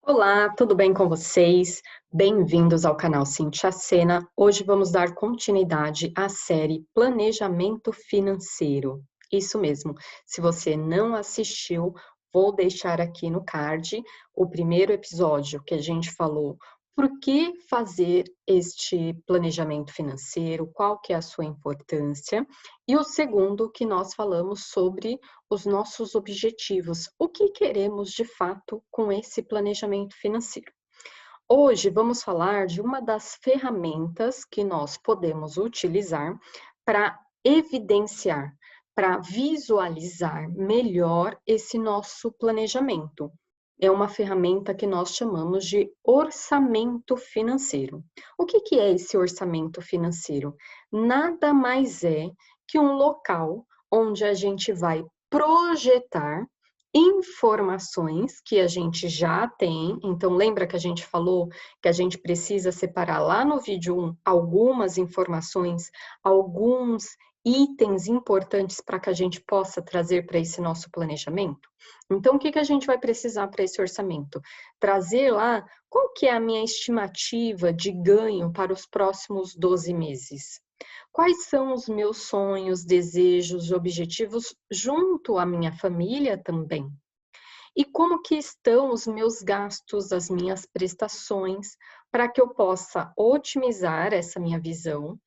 Olá, tudo bem com vocês? Bem-vindos ao canal Cintia Sena. Hoje vamos dar continuidade à série Planejamento Financeiro. Isso mesmo, se você não assistiu, vou deixar aqui no card o primeiro episódio que a gente falou por que fazer este planejamento financeiro, qual que é a sua importância, e o segundo que nós falamos sobre os nossos objetivos, o que queremos de fato com esse planejamento financeiro. Hoje vamos falar de uma das ferramentas que nós podemos utilizar para evidenciar, para visualizar melhor esse nosso planejamento. É uma ferramenta que nós chamamos de orçamento financeiro. O que é esse orçamento financeiro? Nada mais é que um local onde a gente vai projetar informações que a gente já tem. Então, lembra que a gente falou que a gente precisa separar lá no vídeo 1 algumas informações, alguns itens importantes para que a gente possa trazer para esse nosso planejamento? Então, o que a gente vai precisar para esse orçamento? Trazer lá qual que é a minha estimativa de ganho para os próximos 12 meses. Quais são os meus sonhos, desejos, objetivos junto à minha família também? E como que estão os meus gastos, as minhas prestações, para que eu possa otimizar essa minha visão,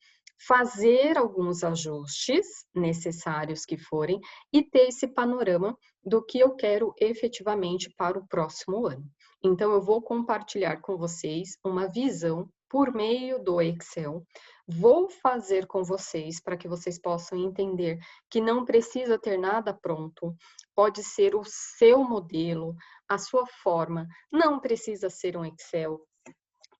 fazer alguns ajustes necessários que forem e ter esse panorama do que eu quero efetivamente para o próximo ano. Então, eu vou compartilhar com vocês uma visão por meio do Excel. Vou fazer com vocês para que vocês possam entender que não precisa ter nada pronto, pode ser o seu modelo, a sua forma, não precisa ser um Excel,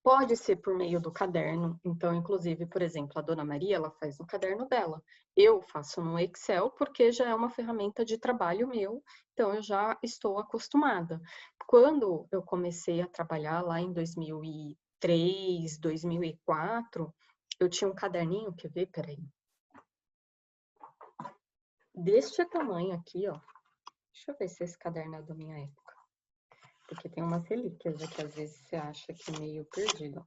pode ser por meio do caderno. Então, inclusive, por exemplo, a Dona Maria, ela faz no caderno dela. Eu faço no Excel porque já é uma ferramenta de trabalho meu, então eu já estou acostumada. Quando eu comecei a trabalhar lá em 2003, 2004, eu tinha um caderninho, quer ver? Peraí. Deste tamanho aqui, ó. Deixa eu ver se esse caderno é da minha época. Porque tem umas relíquias aqui, às vezes você acha que é meio perdido.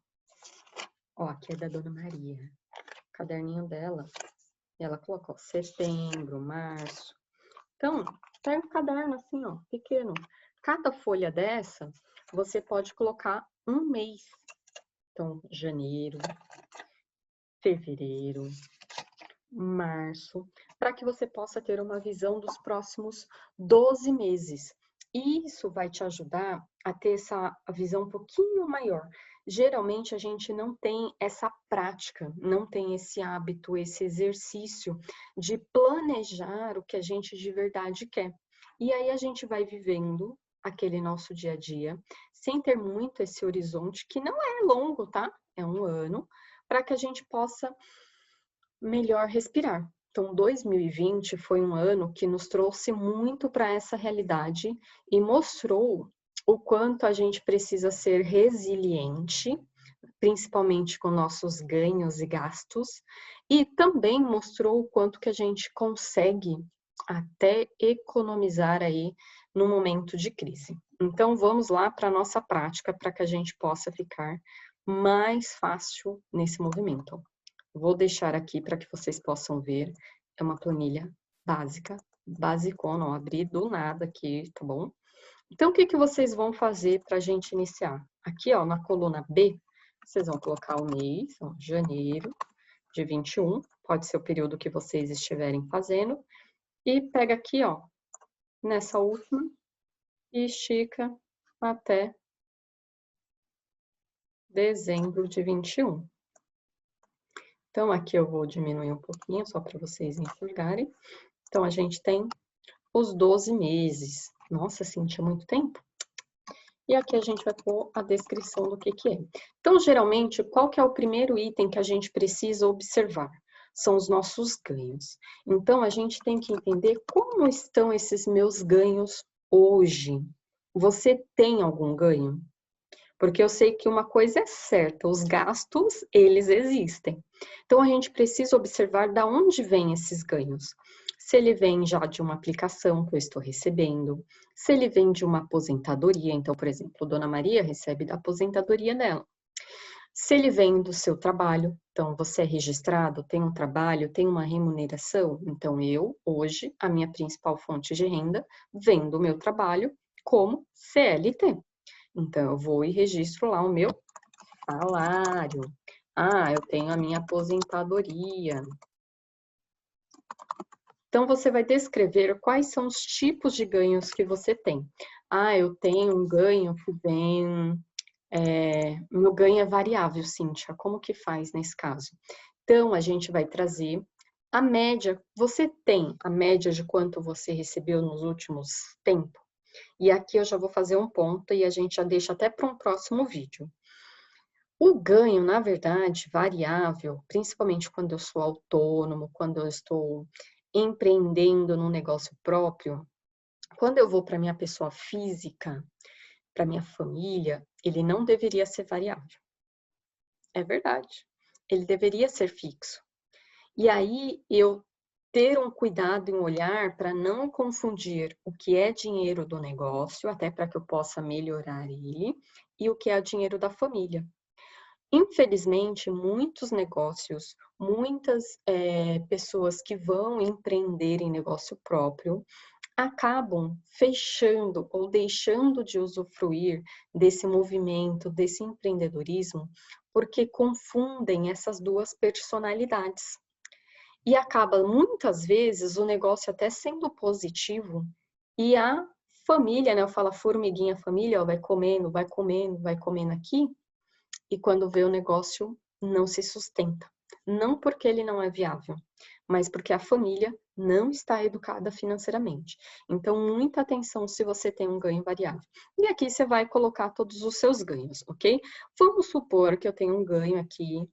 Ó, aqui é da Dona Maria. O caderninho dela, ela colocou setembro, março. Então, pega um caderno assim, ó, pequeno. Cada folha dessa, você pode colocar um mês. Então, janeiro, fevereiro, março, para que você possa ter uma visão dos próximos 12 meses. E isso vai te ajudar a ter essa visão um pouquinho maior. Geralmente a gente não tem essa prática, não tem esse hábito, esse exercício de planejar o que a gente de verdade quer. E aí a gente vai vivendo aquele nosso dia a dia, sem ter muito esse horizonte, que não é longo, tá? É um ano, para que a gente possa melhor respirar. Então, 2020 foi um ano que nos trouxe muito para essa realidade e mostrou o quanto a gente precisa ser resiliente, principalmente com nossos ganhos e gastos, e também mostrou o quanto que a gente consegue até economizar aí no momento de crise. Então, vamos lá para a nossa prática para que a gente possa ficar mais fácil nesse movimento. Vou deixar aqui para que vocês possam ver. É uma planilha básica, basicona, ó, abri do nada aqui, tá bom? Então, o que vocês vão fazer para a gente iniciar? Aqui, ó, na coluna B, vocês vão colocar o mês, ó, janeiro de 21, pode ser o período que vocês estiverem fazendo, e pega aqui, ó, nessa última, e estica até dezembro de 21. Então, aqui eu vou diminuir um pouquinho, só para vocês enxergarem. Então, a gente tem os 12 meses. Nossa, Cintia, muito tempo? E aqui a gente vai pôr a descrição do que é. Então, geralmente, qual que é o primeiro item que a gente precisa observar? São os nossos ganhos. Então, a gente tem que entender como estão esses meus ganhos hoje. Você tem algum ganho? Porque eu sei que uma coisa é certa, os gastos, eles existem. Então, a gente precisa observar de onde vêm esses ganhos. se ele vem já de uma aplicação que eu estou recebendo, se ele vem de uma aposentadoria, então, por exemplo, Dona Maria recebe da aposentadoria dela. Se ele vem do seu trabalho, então você é registrado, tem um trabalho, tem uma remuneração, então eu, hoje, a minha principal fonte de renda vem do meu trabalho como CLT. Então, eu vou e registro lá o meu salário. Ah, eu tenho a minha aposentadoria. Então, você vai descrever quais são os tipos de ganhos que você tem. Ah, eu tenho um ganho que vem... meu ganho é variável, Cíntia. Como que faz nesse caso? Então, a gente vai trazer a média. Você tem a média de quanto você recebeu nos últimos tempos? E aqui eu já vou fazer um ponto e a gente já deixa até para um próximo vídeo. O ganho, na verdade, variável, principalmente quando eu sou autônomo, quando eu estou empreendendo num negócio próprio, quando eu vou para minha pessoa física, para minha família, ele não deveria ser variável. É verdade. Ele deveria ser fixo. E aí eu ter um cuidado e um olhar para não confundir o que é dinheiro do negócio, até para que eu possa melhorar ele, e o que é dinheiro da família. Infelizmente, muitos negócios, muitas pessoas que vão empreender em negócio próprio, acabam fechando ou deixando de usufruir desse movimento, desse empreendedorismo, porque confundem essas duas personalidades. E acaba, muitas vezes, o negócio até sendo positivo e a família, né? Eu falo a formiguinha família, ó, vai comendo, vai comendo, vai comendo aqui, e quando vê o negócio não se sustenta. Não porque ele não é viável, mas porque a família não está educada financeiramente. Então, muita atenção se você tem um ganho variável. E aqui você vai colocar todos os seus ganhos, ok? Vamos supor que eu tenho um ganho aqui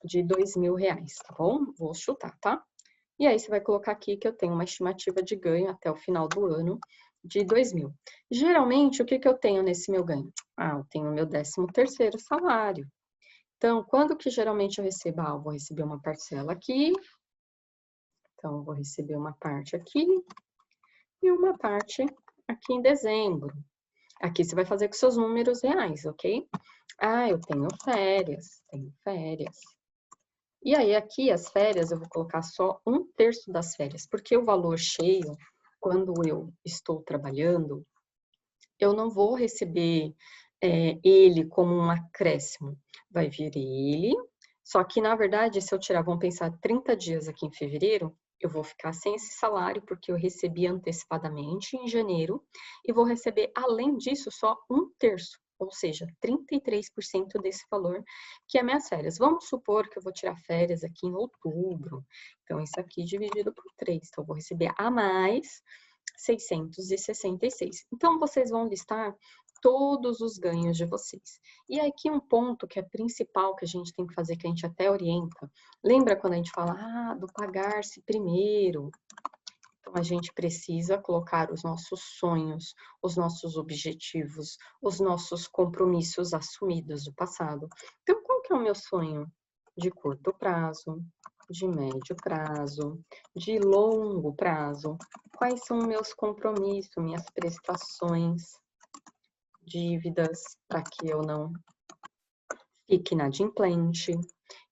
de R$2.000, tá bom? Vou chutar, tá? E aí você vai colocar aqui que eu tenho uma estimativa de ganho até o final do ano de 2.000. Geralmente, o que eu tenho nesse meu ganho? Ah, eu tenho o meu 13º salário. Então, quando que geralmente eu recebo? Ah, eu vou receber uma parcela aqui. Então, eu vou receber uma parte aqui e uma parte aqui em dezembro. Aqui você vai fazer com seus números reais, ok? Ah, eu tenho férias. E aí, aqui, as férias, eu vou colocar só 1/3 das férias, porque o valor cheio, quando eu estou trabalhando, eu não vou receber ele como um acréscimo. Vai vir ele, só que, na verdade, se eu tirar, vamos pensar, 30 dias aqui em fevereiro, eu vou ficar sem esse salário, porque eu recebi antecipadamente em janeiro, e vou receber, além disso, só 1/3. Ou seja, 33% desse valor, que é minhas férias. Vamos supor que eu vou tirar férias aqui em outubro. Então, isso aqui dividido por 3. Então, eu vou receber a mais 666. Então, vocês vão listar todos os ganhos de vocês. E aqui um ponto que é principal que a gente tem que fazer, que a gente até orienta. Lembra quando a gente fala, do pagar-se primeiro? Então, a gente precisa colocar os nossos sonhos, os nossos objetivos, os nossos compromissos assumidos do passado. Então, qual que é o meu sonho? De curto prazo, de médio prazo, de longo prazo. Quais são meus compromissos, minhas prestações, dívidas, para que eu não fique inadimplente.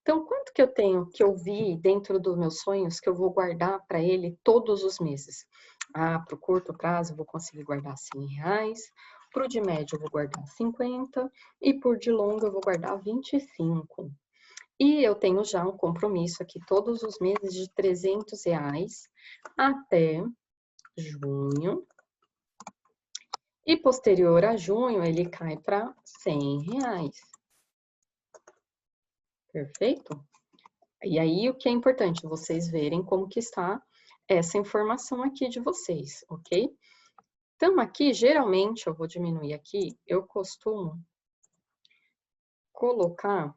Então, quanto que eu tenho que eu vi dentro dos meus sonhos que eu vou guardar para ele todos os meses? Ah, para o curto prazo eu vou conseguir guardar R$100, para o de médio eu vou guardar 50 e por de longo eu vou guardar 25. E eu tenho já um compromisso aqui todos os meses de R$300 até junho. E posterior a junho ele cai para R$100. Perfeito? E aí, o que é importante? Vocês verem como que está essa informação aqui de vocês, ok? Então, aqui, geralmente, eu vou diminuir aqui, eu costumo colocar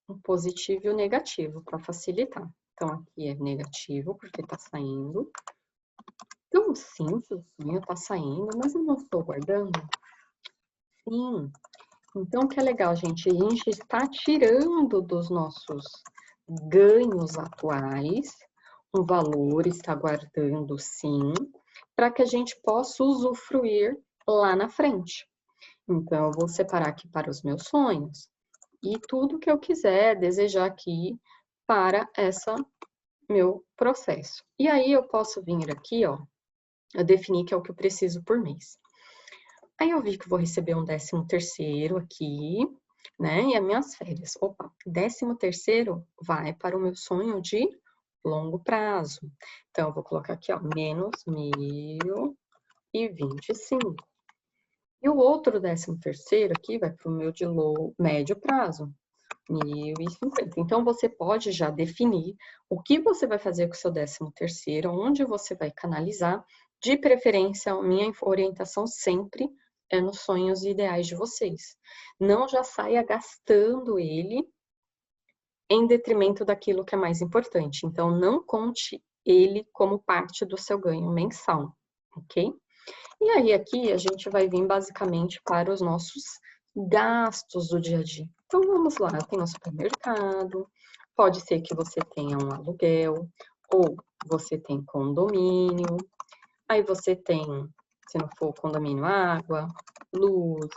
um positivo e um negativo para facilitar. Então, aqui é negativo, porque está saindo. Então, sim, o sonho está saindo, mas eu não estou guardando? Sim. Então, o que é legal, gente? A gente está tirando dos nossos ganhos atuais um valor está guardando sim, para que a gente possa usufruir lá na frente. Então, eu vou separar aqui para os meus sonhos e tudo que eu quiser desejar aqui para essa meu processo. E aí eu posso vir aqui, ó, eu definir que é o que eu preciso por mês. Aí eu vi que vou receber um 13º aqui, né? E as minhas férias. Opa, 13º vai para o meu sonho de longo prazo. Então, eu vou colocar aqui, ó, menos 1.025. E o outro 13º aqui vai para o meu de médio prazo, 1.050. Então, você pode já definir o que você vai fazer com o seu 13º, onde você vai canalizar. De preferência, a minha orientação sempre é nos sonhos ideais de vocês. Não já saia gastando ele em detrimento daquilo que é mais importante. Então, não conte ele como parte do seu ganho mensal, ok? E aí, aqui, a gente vai vir basicamente para os nossos gastos do dia a dia. Então, vamos lá, eu tenho um supermercado, pode ser que você tenha um aluguel, ou você tem condomínio, aí você tem, se não for condomínio, água, luz,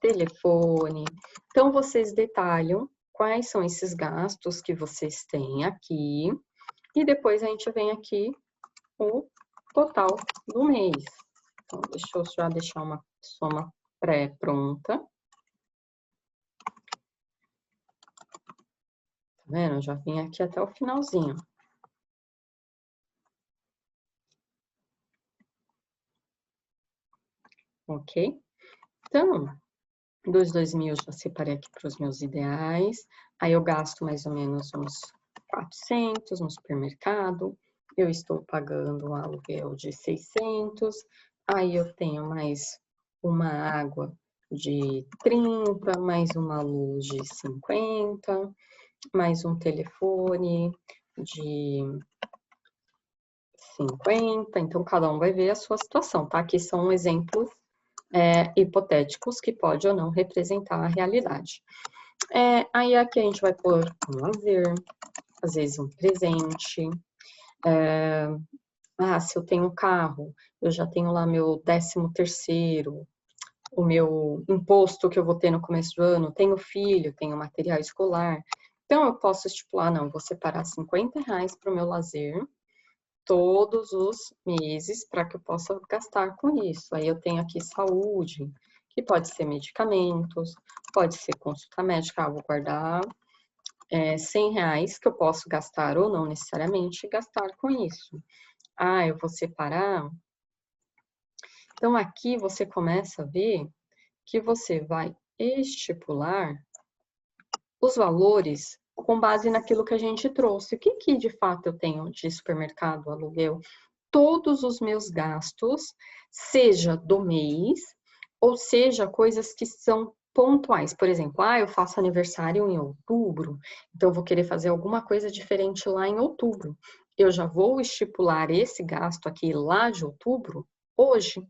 telefone. Então, vocês detalham quais são esses gastos que vocês têm aqui, e depois a gente vem aqui o total do mês. Então, deixa eu já deixar uma soma pré-pronta. Tá vendo? Eu já vim aqui até o finalzinho. Ok? Então, dos 2.000 já separei aqui para os meus ideais. Aí eu gasto mais ou menos uns 400 no supermercado. Eu estou pagando um aluguel de 600. Aí eu tenho mais uma água de 30, mais uma luz de 50, mais um telefone de 50. Então, cada um vai ver a sua situação, tá? Aqui são exemplos hipotéticos que pode ou não representar a realidade. Aí aqui a gente vai pôr um lazer, às vezes um presente. Se eu tenho um carro, eu já tenho lá meu 13º, o meu imposto que eu vou ter no começo do ano, tenho filho, tenho material escolar. Então, eu posso estipular, não, vou separar R$50 para o meu lazer, todos os meses, para que eu possa gastar com isso. Aí eu tenho aqui saúde, que pode ser medicamentos, pode ser consulta médica, vou guardar R$100 que eu posso gastar ou não necessariamente gastar com isso. Eu vou separar. Então, aqui você começa a ver que você vai estipular os valores com base naquilo que a gente trouxe. O que de fato eu tenho de supermercado, aluguel? Todos os meus gastos, seja do mês, ou seja, coisas que são pontuais. Por exemplo, eu faço aniversário em outubro, então eu vou querer fazer alguma coisa diferente lá em outubro. Eu já vou estipular esse gasto aqui lá de outubro hoje.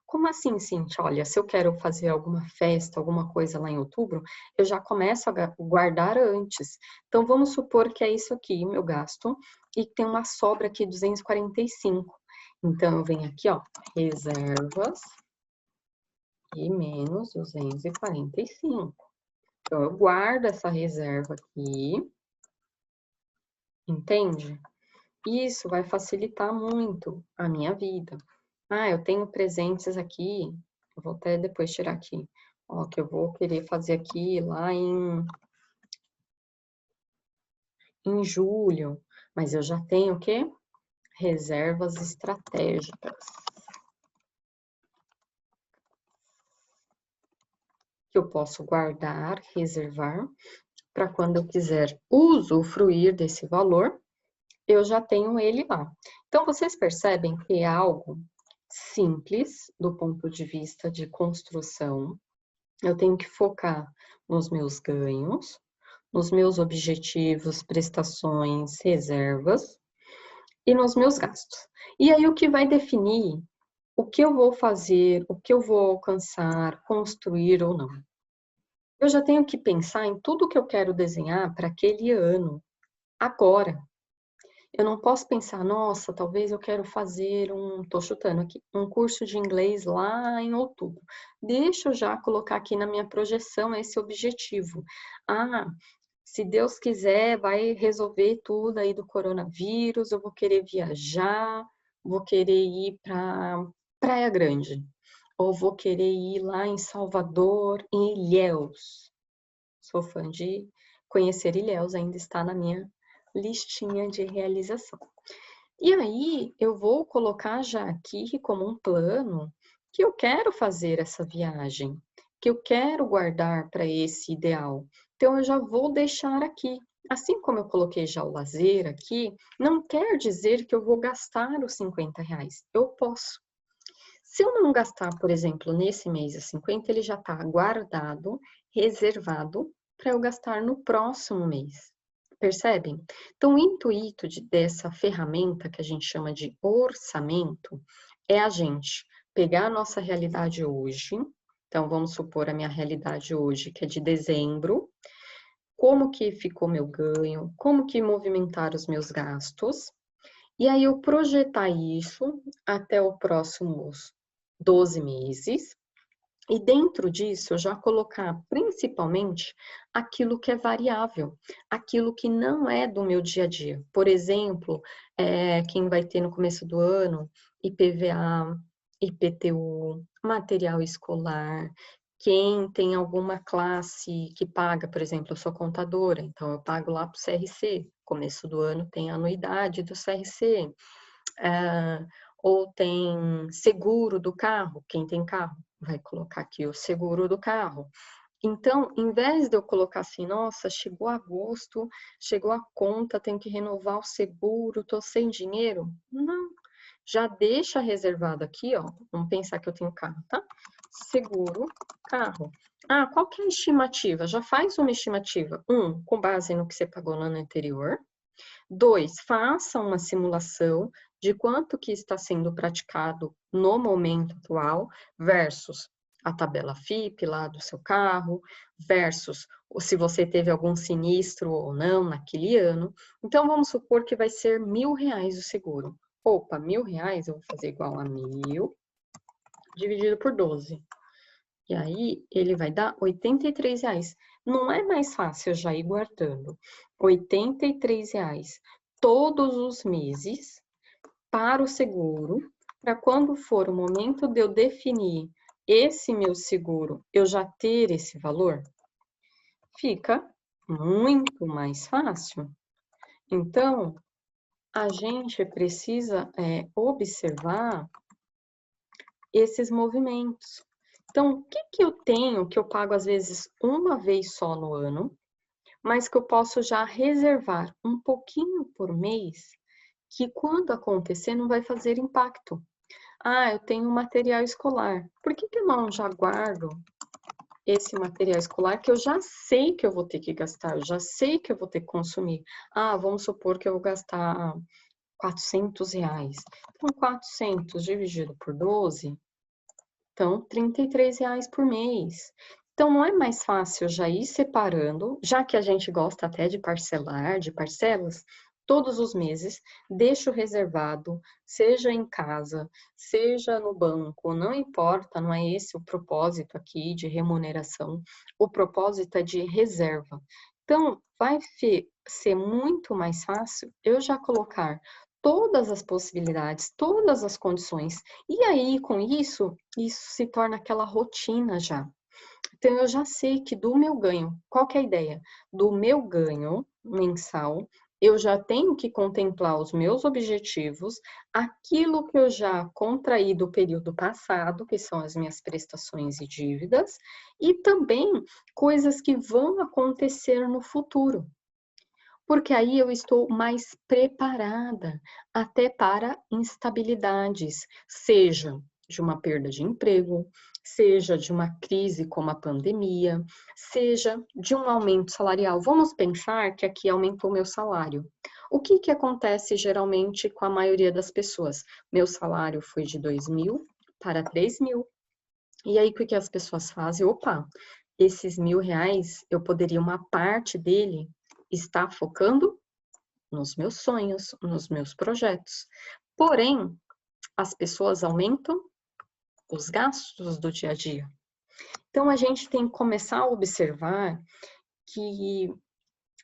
Como assim, Cintia? Olha, se eu quero fazer alguma festa, alguma coisa lá em outubro, eu já começo a guardar antes. Então, vamos supor que é isso aqui, meu gasto, e tem uma sobra aqui, 245. Então, eu venho aqui, ó, reservas e menos 245. Então, eu guardo essa reserva aqui, entende? Isso vai facilitar muito a minha vida. Eu tenho presentes aqui, eu vou até depois tirar aqui, ó, que eu vou querer fazer aqui lá em julho, mas eu já tenho o quê? Reservas estratégicas. Que eu posso guardar, reservar, para quando eu quiser usufruir desse valor, eu já tenho ele lá. Então, vocês percebem que é algo simples do ponto de vista de construção. Eu tenho que focar nos meus ganhos, nos meus objetivos, prestações, reservas e nos meus gastos. E aí o que vai definir o que eu vou fazer, o que eu vou alcançar, construir ou não. Eu já tenho que pensar em tudo que eu quero desenhar para aquele ano, agora. Eu não posso pensar, nossa, talvez eu quero fazer tô chutando aqui, um curso de inglês lá em outubro. Deixa eu já colocar aqui na minha projeção esse objetivo. Ah, se Deus quiser, vai resolver tudo aí do coronavírus, eu vou querer viajar, vou querer ir para Praia Grande, ou vou querer ir lá em Salvador, em Ilhéus. Sou fã de conhecer Ilhéus, ainda está na minha listinha de realização. E aí, eu vou colocar já aqui como um plano que eu quero fazer essa viagem, que eu quero guardar para esse ideal. Então, eu já vou deixar aqui. Assim como eu coloquei já o lazer aqui, não quer dizer que eu vou gastar os R$ 50. Eu posso. Se eu não gastar, por exemplo, nesse mês os 50, ele já está guardado, reservado, para eu gastar no próximo mês. Percebem? Então, o intuito dessa ferramenta que a gente chama de orçamento é a gente pegar a nossa realidade hoje. Então, vamos supor a minha realidade hoje, que é de dezembro. Como que ficou meu ganho? Como que movimentar os meus gastos? E aí, eu projetar isso até os próximos 12 meses. E dentro disso, eu já colocar principalmente aquilo que é variável, aquilo que não é do meu dia a dia. Por exemplo, quem vai ter no começo do ano IPVA, IPTU, material escolar, quem tem alguma classe que paga, por exemplo, eu sou contadora, então eu pago lá para o CRC, começo do ano tem a anuidade do CRC, ou tem seguro do carro, quem tem carro vai colocar aqui o seguro do carro. Então, em vez de eu colocar assim, nossa, chegou agosto, chegou a conta, tenho que renovar o seguro, tô sem dinheiro. Não, já deixa reservado aqui, ó. Vamos pensar que eu tenho carro, tá? Seguro, carro. Ah, qual que é a estimativa? Já faz uma estimativa. Com base no que você pagou no ano anterior. 2, faça uma simulação de quanto que está sendo praticado no momento atual versus a tabela FIPE lá do seu carro, versus se você teve algum sinistro ou não naquele ano. Então, vamos supor que vai ser R$ 1.000 o seguro. Opa, R$ 1.000, eu vou fazer igual a 1.000 dividido por 12. E aí, ele vai dar R$ 83. Não é mais fácil já ir guardando R$ 83 todos os meses para o seguro, para quando for o momento de eu definir esse meu seguro, eu já ter esse valor? Fica muito mais fácil. Então, a gente precisa observar esses movimentos. Então, o que que eu tenho que eu pago às vezes uma vez só no ano, mas que eu posso já reservar um pouquinho por mês, que quando acontecer não vai fazer impacto. Ah, eu tenho material escolar. Por que que eu não já guardo esse material escolar que eu já sei que eu vou ter que gastar, eu já sei que eu vou ter que consumir? Ah, vamos supor que eu vou gastar R$ 400. Então, 400 dividido por 12, então, R$ 33 por mês. Então, não é mais fácil já ir separando, já que a gente gosta até de parcelar, de parcelas, todos os meses, deixo reservado, seja em casa, seja no banco, não importa, não é esse o propósito aqui de remuneração, o propósito é de reserva. Então, vai ser muito mais fácil eu já colocar todas as possibilidades, todas as condições. E aí, com isso se torna aquela rotina já. Então, eu já sei que do meu ganho, qual que é a ideia? Do meu ganho mensal, eu já tenho que contemplar os meus objetivos, aquilo que eu já contraí do período passado, que são as minhas prestações e dívidas, e também coisas que vão acontecer no futuro. Porque aí eu estou mais preparada até para instabilidades, seja de uma perda de emprego, seja de uma crise como a pandemia, seja de um aumento salarial. Vamos pensar que aqui aumentou meu salário. O que que acontece geralmente com a maioria das pessoas? Meu salário foi de 2.000 para 3.000. E aí, o que que as pessoas fazem? Opa, esses R$ 1.000, eu poderia, uma parte dele, estar focando nos meus sonhos, nos meus projetos. Porém, as pessoas aumentam os gastos do dia a dia. Então, a gente tem que começar a observar que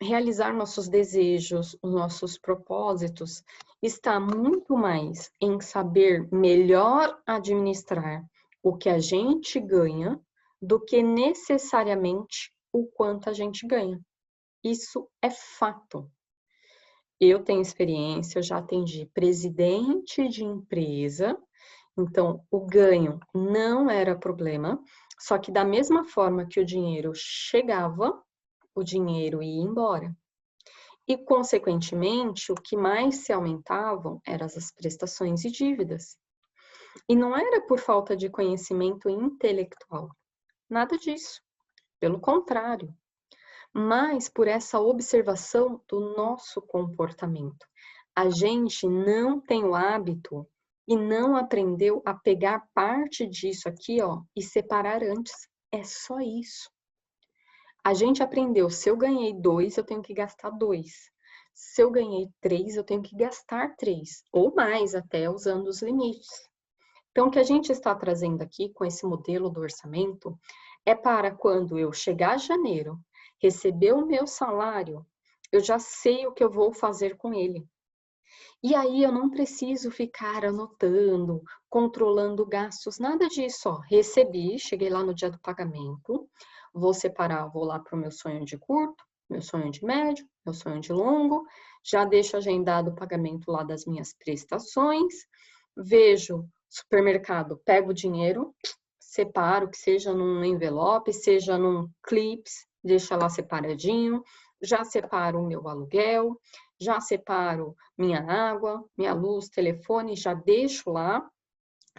realizar nossos desejos, os nossos propósitos, está muito mais em saber melhor administrar o que a gente ganha do que necessariamente o quanto a gente ganha. Isso é fato. Eu tenho experiência, eu já atendi presidente de empresa, então o ganho não era problema, só que da mesma forma que o dinheiro chegava, o dinheiro ia embora. E, consequentemente, o que mais se aumentavam eram as prestações e dívidas. E não era por falta de conhecimento intelectual, nada disso, pelo contrário, mas por essa observação do nosso comportamento. A gente não tem o hábito e não aprendeu a pegar parte disso aqui, ó, e separar antes. É só isso. A gente aprendeu, se eu ganhei 2, eu tenho que gastar 2. Se eu ganhei 3, eu tenho que gastar 3, ou mais até, usando os limites. Então, o que a gente está trazendo aqui com esse modelo do orçamento é para quando eu chegar a janeiro, receber o meu salário, eu já sei o que eu vou fazer com ele. E aí eu não preciso ficar anotando, controlando gastos, nada disso, ó. Recebi, cheguei lá no dia do pagamento, vou separar, vou lá para o meu sonho de curto, meu sonho de médio, meu sonho de longo, já deixo agendado o pagamento lá das minhas prestações, vejo supermercado, pego o dinheiro, separo, que seja num envelope, seja num clips, deixa lá separadinho, já separo o meu aluguel, já separo minha água, minha luz, telefone, já deixo lá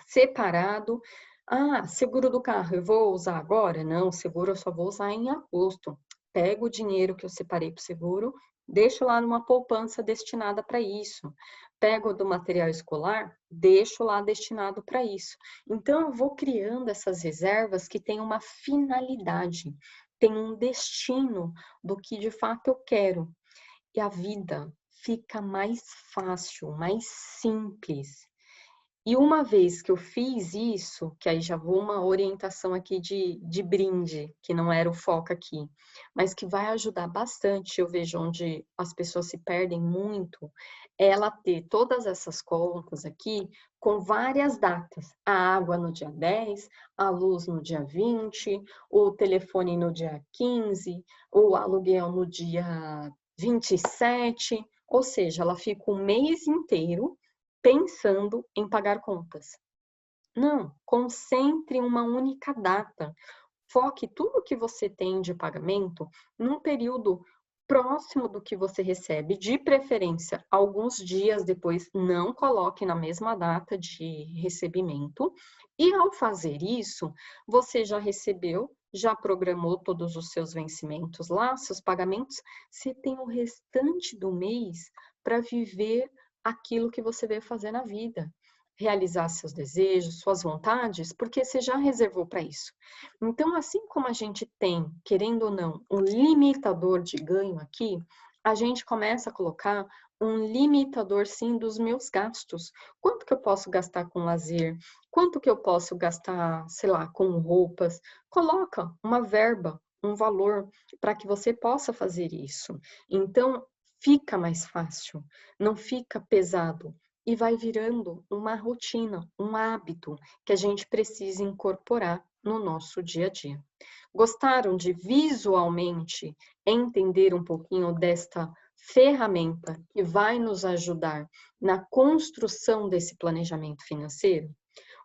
separado. Ah, seguro do carro, eu vou usar agora? Não, seguro eu só vou usar em agosto. Pego o dinheiro que eu separei para o seguro, deixo lá numa poupança destinada para isso. Pego do material escolar, deixo lá destinado para isso. Então, eu vou criando essas reservas que têm uma finalidade, têm um destino do que de fato eu quero. E a vida fica mais fácil, mais simples. E uma vez que eu fiz isso, que aí já vou uma orientação aqui de brinde, que não era o foco aqui, mas que vai ajudar bastante, eu vejo onde as pessoas se perdem muito, é ela ter todas essas contas aqui com várias datas. A água no dia 10, a luz no dia 20, o telefone no dia 15, o aluguel no dia 27, ou seja, ela fica o mês inteiro pensando em pagar contas. Não, concentre em uma única data. Foque tudo que você tem de pagamento num período próximo do que você recebe, de preferência alguns dias depois, não coloque na mesma data de recebimento. E ao fazer isso, você já recebeu, já programou todos os seus vencimentos lá, seus pagamentos, você tem o restante do mês para viver aquilo que você veio fazer na vida, realizar seus desejos, suas vontades, porque você já reservou para isso. Então, assim como a gente tem, querendo ou não, um limitador de ganho aqui, a gente começa a colocar um limitador, sim, dos meus gastos. Quanto que eu posso gastar com lazer? Quanto que eu posso gastar, sei lá, com roupas? Coloca uma verba, um valor, para que você possa fazer isso. Então, fica mais fácil, não fica pesado e vai virando uma rotina, um hábito que a gente precisa incorporar no nosso dia a dia. Gostaram de visualmente entender um pouquinho desta ferramenta que vai nos ajudar na construção desse planejamento financeiro?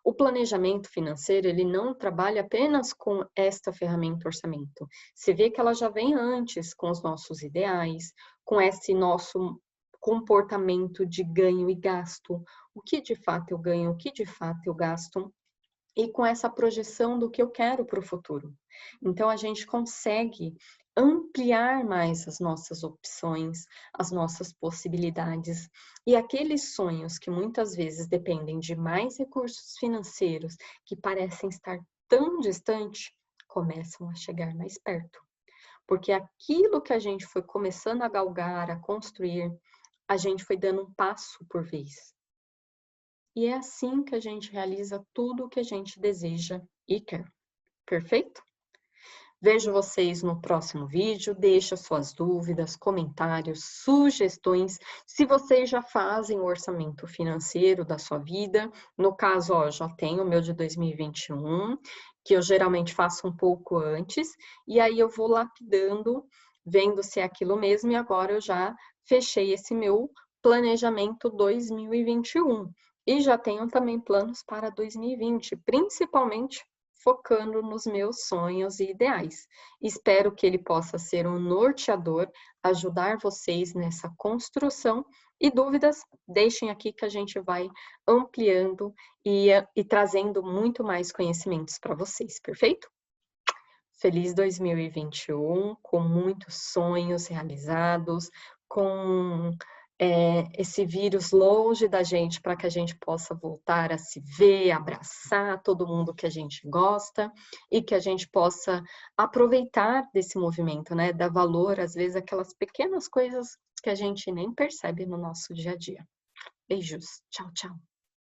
O planejamento financeiro, ele não trabalha apenas com esta ferramenta orçamento. Você vê que ela já vem antes com os nossos ideais, com esse nosso comportamento de ganho e gasto, o que de fato eu ganho, o que de fato eu gasto, e com essa projeção do que eu quero para o futuro. Então, a gente consegue ampliar mais as nossas opções, as nossas possibilidades, e aqueles sonhos que muitas vezes dependem de mais recursos financeiros, que parecem estar tão distantes, começam a chegar mais perto. Porque aquilo que a gente foi começando a galgar, a construir, a gente foi dando um passo por vez. E é assim que a gente realiza tudo o que a gente deseja e quer. Perfeito? Vejo vocês no próximo vídeo, deixa suas dúvidas, comentários, sugestões. Se vocês já fazem o orçamento financeiro da sua vida, no caso, ó, já tenho o meu de 2021, que eu geralmente faço um pouco antes, e aí eu vou lapidando, vendo se é aquilo mesmo, e agora eu já fechei esse meu planejamento 2021. E já tenho também planos para 2020, principalmente focando nos meus sonhos e ideais. Espero que ele possa ser um norteador, ajudar vocês nessa construção. E dúvidas, deixem aqui que a gente vai ampliando e trazendo muito mais conhecimentos para vocês, perfeito? Feliz 2021, com muitos sonhos realizados, com esse vírus longe da gente, para que a gente possa voltar a se ver, abraçar todo mundo que a gente gosta e que a gente possa aproveitar desse movimento, né? Dar valor, às vezes, aquelas pequenas coisas que a gente nem percebe no nosso dia a dia. Beijos, tchau, tchau.